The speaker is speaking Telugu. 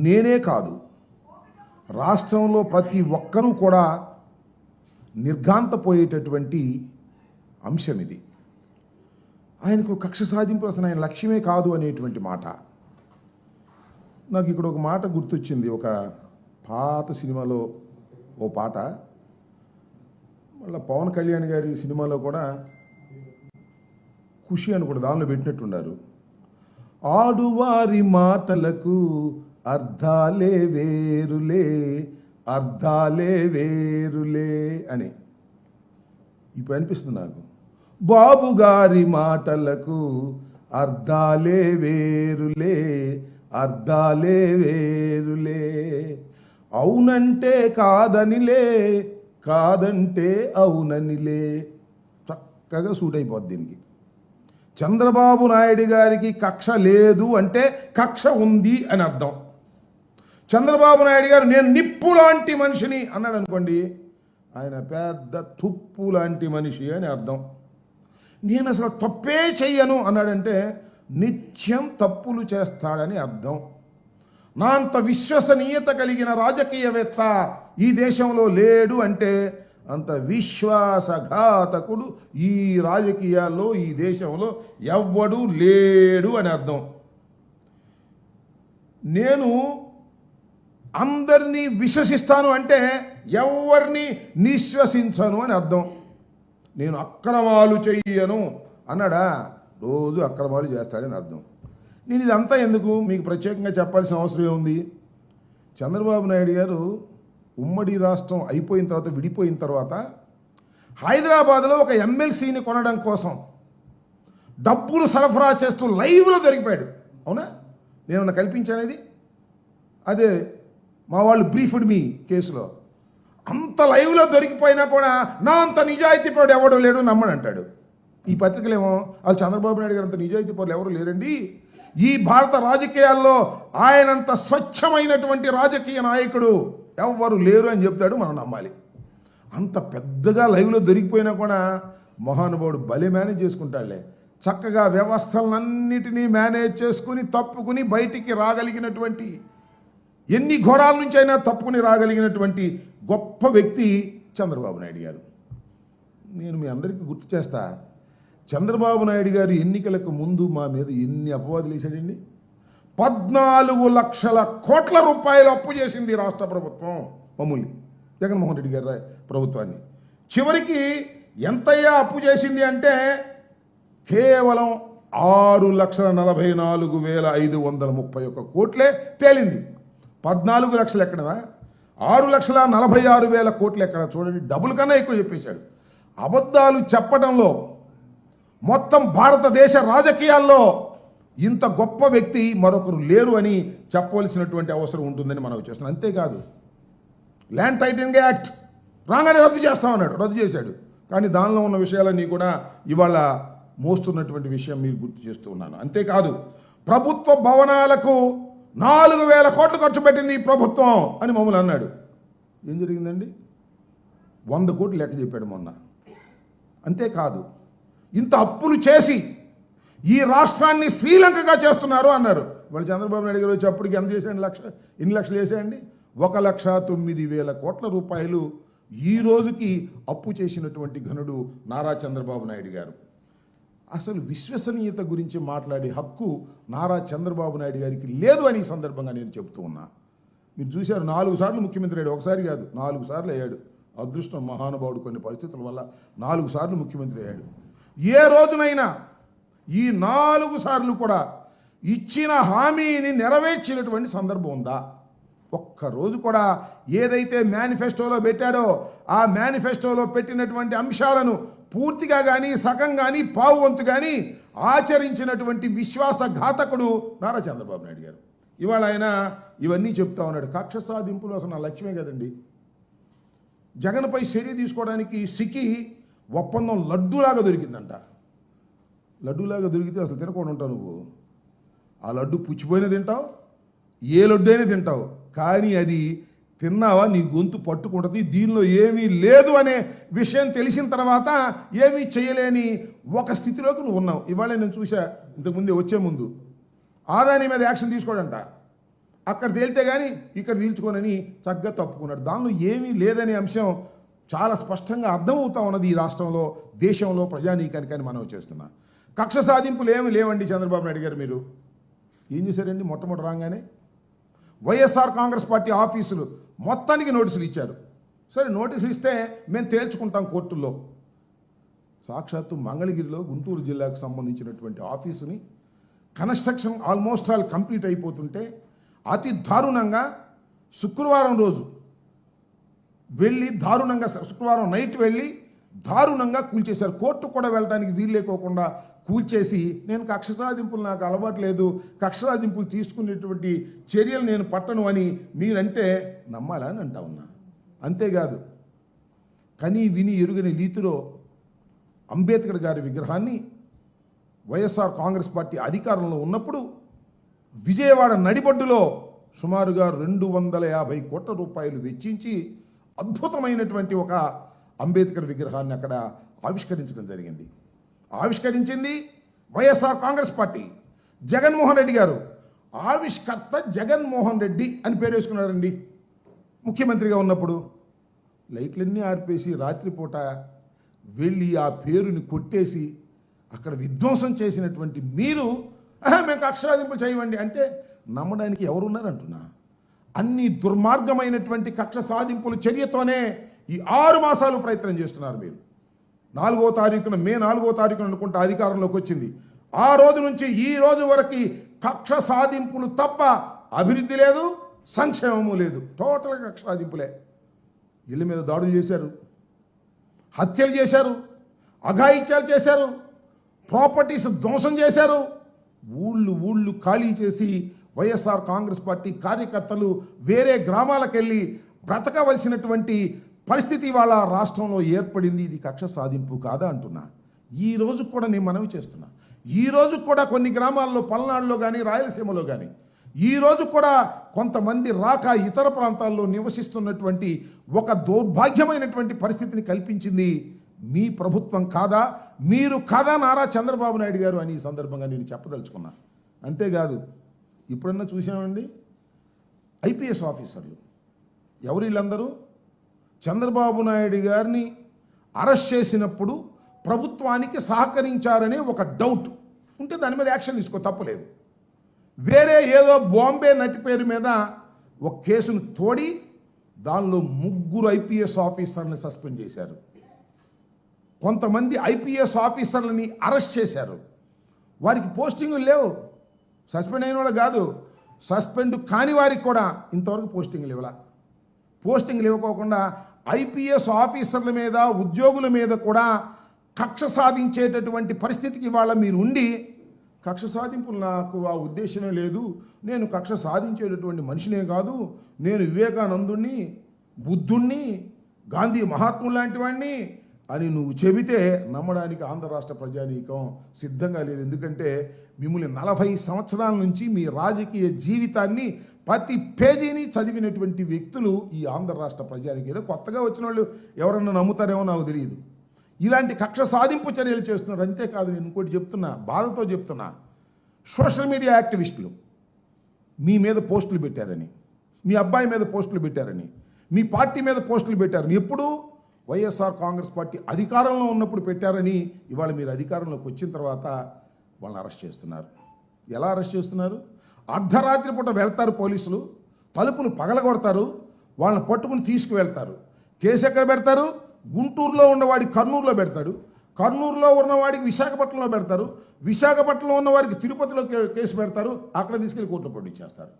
నేనే కాదు, రాష్ట్రంలో ప్రతి ఒక్కరూ కూడా నిర్ఘాంతపోయేటటువంటి అంశం ఇది. ఆయనకు కక్ష సాధింపు అసలు ఆయన లక్ష్యమే కాదు అనేటువంటి మాట. నాకు ఇక్కడ ఒక మాట గుర్తొచ్చింది. ఒక పాత సినిమాలో ఓ పాట, మళ్ళీ పవన్ కళ్యాణ్ గారి సినిమాలో కూడా ఖుషి అని కూడా దానిలో పెట్టినట్టున్నారు. ఆడువారి మాటలకు అర్థాలే వేరులే, అర్థాలే వేరులే అని ఇప్పుడు అనిపిస్తుంది నాకు. బాబు గారి మాటలకు అర్థాలే వేరులే, అర్థాలే వేరులే. అవునంటే కాదనిలే, కాదంటే అవుననిలే. చక్కగా సూట్ అయిపోద్ది దీనికి. చంద్రబాబు నాయుడు గారికి కక్ష లేదు అంటే కక్ష ఉంది అని అర్థం. చంద్రబాబు నాయుడు గారు నేను నిప్పు లాంటి మనిషిని అన్నాడు అనుకోండి, ఆయన పెద్ద తుప్పు లాంటి మనిషి అని అర్థం. నేను అసలు తప్పే చెయ్యను అన్నాడంటే నిత్యం తప్పులు చేస్తాడని అర్థం. నా అంత విశ్వసనీయత కలిగిన రాజకీయవేత్త ఈ దేశంలో లేడు అంటే అంత విశ్వాసఘాతకుడు ఈ రాజకీయాల్లో ఈ దేశంలో ఎవ్వడూ లేడు అని అర్థం. నేను అందరినీ విశ్వసిస్తాను అంటే ఎవరిని నిశ్వసించను అని అర్థం. నేను అక్రమాలు చెయ్యను అన్నాడా, రోజు అక్రమాలు చేస్తాడని అర్థం. నేను ఇదంతా ఎందుకు మీకు ప్రత్యేకంగా చెప్పాల్సిన అవసరం ఏముంది? చంద్రబాబు నాయుడు గారు ఉమ్మడి రాష్ట్రం అయిపోయిన తర్వాత, విడిపోయిన తర్వాత హైదరాబాద్లో ఒక ఎమ్మెల్సీని కొనడం కోసం డబ్బులు సరఫరా చేస్తూ లైవ్లో దొరికిపోయాడు. అవునా? నేనన్నా కల్పించానేది? అదే మా వాళ్ళు బ్రీఫ్డ్ మీ కేసులో అంత లైవ్లో దొరికిపోయినా కూడా నా అంత నిజాయితీ పరుడు ఎవడో లేడు నమ్మనంటాడు. ఈ పత్రికలేమో వాళ్ళు చంద్రబాబు నాయుడు గారు అంత నిజాయితీ పరులు ఎవరు లేరండి, ఈ భారత రాజకీయాల్లో ఆయనంత స్వచ్ఛమైనటువంటి రాజకీయ నాయకుడు ఎవరు లేరు అని చెప్తాడు. మనం నమ్మాలి. అంత పెద్దగా లైవ్లో దొరికిపోయినా కూడా మహానుభావుడు భలే మేనేజ్ చేసుకుంటాడులే. చక్కగా వ్యవస్థలన్నిటినీ మేనేజ్ చేసుకుని తప్పుకుని బయటికి రాగలిగినటువంటి, ఎన్ని ఘోరాల నుంచి అయినా తప్పుకుని రాగలిగినటువంటి గొప్ప వ్యక్తి చంద్రబాబు నాయుడు గారు. నేను మీ అందరికీ గుర్తు చేస్తా, చంద్రబాబు నాయుడు గారు ఎన్నికలకు ముందు మా మీద ఎన్ని అపవాదులు వేశాడండి. 14 లక్షల కోట్ల రూపాయలు అప్పు చేసింది రాష్ట్ర ప్రభుత్వం మామూలు జగన్మోహన్ రెడ్డి గారి ప్రభుత్వాన్ని. చివరికి ఎంతయ్యా అప్పు చేసింది అంటే కేవలం 6,44,531 కోట్లే తేలింది. 14 లక్షలు ఎక్కడదా, 6,46,000 కోట్లు ఎక్కడ? చూడండి, డబుల్ కన్నా ఎక్కువ చెప్పేశాడు. అబద్ధాలు చెప్పడంలో మొత్తం భారతదేశ రాజకీయాల్లో ఇంత గొప్ప వ్యక్తి మరొకరు లేరు అని చెప్పవలసినటువంటి అవసరం ఉంటుందని మనం చేస్తున్నాం. అంతేకాదు, ల్యాండ్ టైటిలింగ్ యాక్ట్ రాగానే రద్దు చేస్తామన్నాడు, రద్దు చేశాడు. కానీ దానిలో ఉన్న విషయాలన్నీ కూడా ఇవాళ మోస్తున్నటువంటి విషయం మీరు గుర్తు చేస్తూ ఉన్నాను. అంతేకాదు, ప్రభుత్వ భవనాలకు 4,000 కోట్లు ఖర్చు పెట్టింది ఈ ప్రభుత్వం అని మమ్మల్ని అన్నాడు. ఏం జరిగిందండి? 100 కోట్లు లెక్క చెప్పాడు మొన్న. అంతేకాదు, ఇంత అప్పులు చేసి ఈ రాష్ట్రాన్ని శ్రీలంకగా చేస్తున్నారు అన్నారు. వాళ్ళు చంద్రబాబు నాయుడు గారు వచ్చేప్పటికి ఎంత చేశాడు? ఎన్ని లక్షలు వేసాయండి? 1,09,000 కోట్ల రూపాయలు ఈ రోజుకి అప్పు చేసినటువంటి ఘనుడు నారా చంద్రబాబు నాయుడు గారు. అసలు విశ్వసనీయత గురించి మాట్లాడే హక్కు నారా చంద్రబాబు నాయుడు గారికి లేదు అని ఈ సందర్భంగా నేను చెప్తూ ఉన్నా. మీరు చూశారు, 4 సార్లు ముఖ్యమంత్రి అయ్యాడు. ఒకసారి కాదు, 4 సార్లు అయ్యాడు. అదృష్టం మహానుభావుడు, కొన్ని పరిస్థితుల వల్ల 4 సార్లు ముఖ్యమంత్రి అయ్యాడు. ఏ రోజునైనా ఈ 4 సార్లు కూడా ఇచ్చిన హామీని నెరవేర్చినటువంటి సందర్భం ఉందా? ఒక్కరోజు కూడా ఏదైతే మేనిఫెస్టోలో పెట్టాడో ఆ మేనిఫెస్టోలో పెట్టినటువంటి అంశాలను పూర్తిగా కానీ సగం కానీ పావు వంతు కానీ ఆచరించినటువంటి విశ్వాసఘాతకుడు నారా చంద్రబాబు నాయుడు గారు. ఇవాళ ఆయన ఇవన్నీ చెప్తా ఉన్నాడు. కక్ష సాధింపులు అసలు నా లక్ష్యమే కదండి. జగన్పై చర్య తీసుకోవడానికి సికి ఒప్పందం లడ్డూలాగా దొరికిందంట. లడ్డూలాగా దొరికితే అసలు తినకుండా ఉంటావు నువ్వు. ఆ లడ్డు పుచ్చిపోయినా తింటావు, ఏ లడ్డు అయినా తింటావు, కానీ అది తిన్నావా నీ గొంతు పట్టుకుంటుంది. దీనిలో ఏమీ లేదు అనే విషయం తెలిసిన తర్వాత ఏమీ చేయలేని ఒక స్థితిలోకి నువ్వు ఉన్నావు. ఇవాళ నేను చూసా, ఇంతకుముందే వచ్చే ముందు ఆదాని మీద యాక్షన్ తీసుకోడంట. అక్కడ తేలితే కానీ ఇక్కడ తీల్చుకోనని చక్కగా తప్పుకున్నాడు. దానిలో ఏమీ లేదనే అంశం చాలా స్పష్టంగా అర్థమవుతా ఉన్నది ఈ రాష్ట్రంలో, దేశంలో, ప్రజానీకానికని మనం చేస్తున్నా. కక్ష సాధింపులు ఏమి లేవండి. చంద్రబాబు నాయుడు గారు మీరు ఏం చేశారండి? మొట్టమొదటి రాగానే వైఎస్ఆర్ కాంగ్రెస్ పార్టీ ఆఫీసులు మొత్తానికి నోటీసులు ఇచ్చారు. సరే, నోటీసులు ఇస్తే మేము తేల్చుకుంటాం కోర్టుల్లో. సాక్షాత్తు మంగళగిరిలో గుంటూరు జిల్లాకు సంబంధించినటువంటి ఆఫీసుని కన్స్ట్రక్షన్ ఆల్మోస్ట్ ఆల్ కంప్లీట్ అయిపోతుంటే అతి దారుణంగా శుక్రవారం రోజు వెళ్ళి శుక్రవారం నైట్ వెళ్ళి దారుణంగా కూల్చేశారు. కోర్టు కూడా వెళ్ళడానికి వీలు లేకోకుండా కూల్చేసి, నేను కక్ష సాధింపులు నాకు అలవాటు లేదు, కక్ష సాధింపులు తీసుకునేటువంటి చర్యలు నేను పట్టను అని మీరంటే నమ్మాలా అని అంటా ఉన్నా. అంతేకాదు, కనీ విని ఎరుగని రీతిలో అంబేద్కర్ గారి విగ్రహాన్ని వైఎస్ఆర్ కాంగ్రెస్ పార్టీ అధికారంలో ఉన్నప్పుడు విజయవాడ నడిబొడ్డులో సుమారుగా 250 కోట్ల రూపాయలు వెచ్చించి అద్భుతమైనటువంటి ఒక అంబేద్కర్ విగ్రహాన్ని అక్కడ ఆవిష్కరించడం జరిగింది. ఆవిష్కరించింది వైఎస్ఆర్ కాంగ్రెస్ పార్టీ. జగన్మోహన్ రెడ్డి గారు ఆవిష్కర్త జగన్మోహన్ రెడ్డి అని పేరు వేసుకున్నారండి. ముఖ్యమంత్రిగా ఉన్నప్పుడు లైట్లన్నీ ఆర్పేసి రాత్రిపూట వెళ్ళి ఆ పేరుని కొట్టేసి అక్కడ విధ్వంసం చేసినటువంటి మీరు మేము కక్షసాధింపులు చేయవండి అంటే నమ్మడానికి ఎవరున్నారంటున్నా. అన్ని దుర్మార్గమైనటువంటి కక్ష సాధింపుల చర్యతోనే ఈ 6 మాసాలు ప్రయత్నం చేస్తున్నారు మీరు. మే 4వ తారీఖున అనుకుంటా అధికారంలోకి వచ్చింది. ఆ రోజు నుంచి ఈ రోజు వరకు కక్ష సాధింపులు తప్ప అభివృద్ధి లేదు, సంక్షేమము లేదు. టోటల్గా కక్ష సాధింపులే. ఇళ్ళ మీద దాడులు చేశారు, హత్యలు చేశారు, అఘాయిత్యాలు చేశారు, ప్రాపర్టీస్ ధ్వంసం చేశారు. ఊళ్ళు ఖాళీ చేసి వైఎస్ఆర్ కాంగ్రెస్ పార్టీ కార్యకర్తలు వేరే గ్రామాలకు వెళ్ళి బ్రతకవలసినటువంటి పరిస్థితి వాళ్ళ రాష్ట్రంలో ఏర్పడింది. ఇది కక్ష సాధింపు కాదా అంటున్నా. ఈ రోజు కూడా నేను మనవి చేస్తున్నా. ఈ రోజు కూడా కొన్ని గ్రామాల్లో, పల్నాడులో కానీ రాయలసీమలో కానీ ఈ రోజు కూడా కొంతమంది రాక ఇతర ప్రాంతాల్లో నివసిస్తున్నటువంటి ఒక దౌర్భాగ్యమైనటువంటి పరిస్థితిని కల్పించింది మీ ప్రభుత్వం కాదా, మీరు కాదా నారా చంద్రబాబు నాయుడు గారు అని ఈ సందర్భంగా నేను చెప్పదలుచుకున్నా. అంతేకాదు, ఇప్పుడన్నా చూసామండి ఐపీఎస్ ఆఫీసర్లు ఎవరు వీళ్ళందరూ చంద్రబాబు నాయుడు గారిని అరెస్ట్ చేసినప్పుడు ప్రభుత్వానికి సహకరించారనే ఒక డౌట్ ఉంటే దాని మీద యాక్షన్ తీసుకో, తప్పలేదు. వేరే ఏదో బాంబే నటి పేరు మీద ఒక కేసును తోడి దానిలో 3 ఐపీఎస్ ఆఫీసర్లను సస్పెండ్ చేశారు. కొంతమంది ఐపీఎస్ ఆఫీసర్లని అరెస్ట్ చేశారు. వారికి పోస్టింగులు లేవు. సస్పెండ్ అయిన వాళ్ళు కాదు, సస్పెండ్ కాని వారికి కూడా ఇంతవరకు పోస్టింగ్లు ఇవ్వాల. పోస్టింగ్లు ఇవ్వకోకుండా ఐపీఎస్ ఆఫీసర్ల మీద, ఉద్యోగుల మీద కూడా కక్ష సాధించేటటువంటి పరిస్థితికి ఇవాళ మీరు ఉండి, కక్ష సాధింపులు నాకు ఆ ఉద్దేశమే లేదు, నేను కక్ష సాధించేటటువంటి మనిషినే కాదు, నేను వివేకానందుణ్ణి, బుద్ధుణ్ణి, గాంధీ మహాత్ములు లాంటి వాడిని అని నువ్వు చెబితే నమ్మడానికి ఆంధ్ర రాష్ట్ర ప్రజానీకం సిద్ధంగా లేదు. ఎందుకంటే మిమ్మల్ని 40 సంవత్సరాల నుంచి మీ రాజకీయ జీవితాన్ని ప్రతి పేజీని చదివినటువంటి వ్యక్తులు ఈ ఆంధ్ర రాష్ట్ర ప్రజానికి. ఏదో కొత్తగా వచ్చిన వాళ్ళు ఎవరన్నా నమ్ముతారేమో నాకు తెలియదు. ఇలాంటి కక్ష సాధింపు చర్యలు చేస్తున్నారు. అంతేకాదు, నేను ఇంకోటి చెప్తున్నా, బాధతో చెప్తున్నా, సోషల్ మీడియా యాక్టివిస్టులు మీ మీద పోస్టులు పెట్టారని, మీ అబ్బాయి మీద పోస్టులు పెట్టారని, మీ పార్టీ మీద పోస్టులు పెట్టారని, ఎప్పుడు వైఎస్ఆర్ కాంగ్రెస్ పార్టీ అధికారంలో ఉన్నప్పుడు పెట్టారని ఇవాళ మీరు అధికారంలోకి వచ్చిన తర్వాత వాళ్ళని అరెస్ట్ చేస్తున్నారు. ఎలా అరెస్ట్ చేస్తున్నారు? అర్ధరాత్రి పూట వెళ్తారు పోలీసులు, తలుపులు పగలగొడతారు, వాళ్ళని పట్టుకుని తీసుకువెళ్తారు. కేసు ఎక్కడ పెడతారు? గుంటూరులో ఉన్నవాడికి కర్నూలులో పెడతాడు, కర్నూలులో ఉన్నవాడికి విశాఖపట్నంలో పెడతారు, విశాఖపట్నంలో ఉన్నవాడికి తిరుపతిలో కేసు పెడతారు, అక్కడ తీసుకెళ్లి కోర్టులో పట్టించేస్తారు.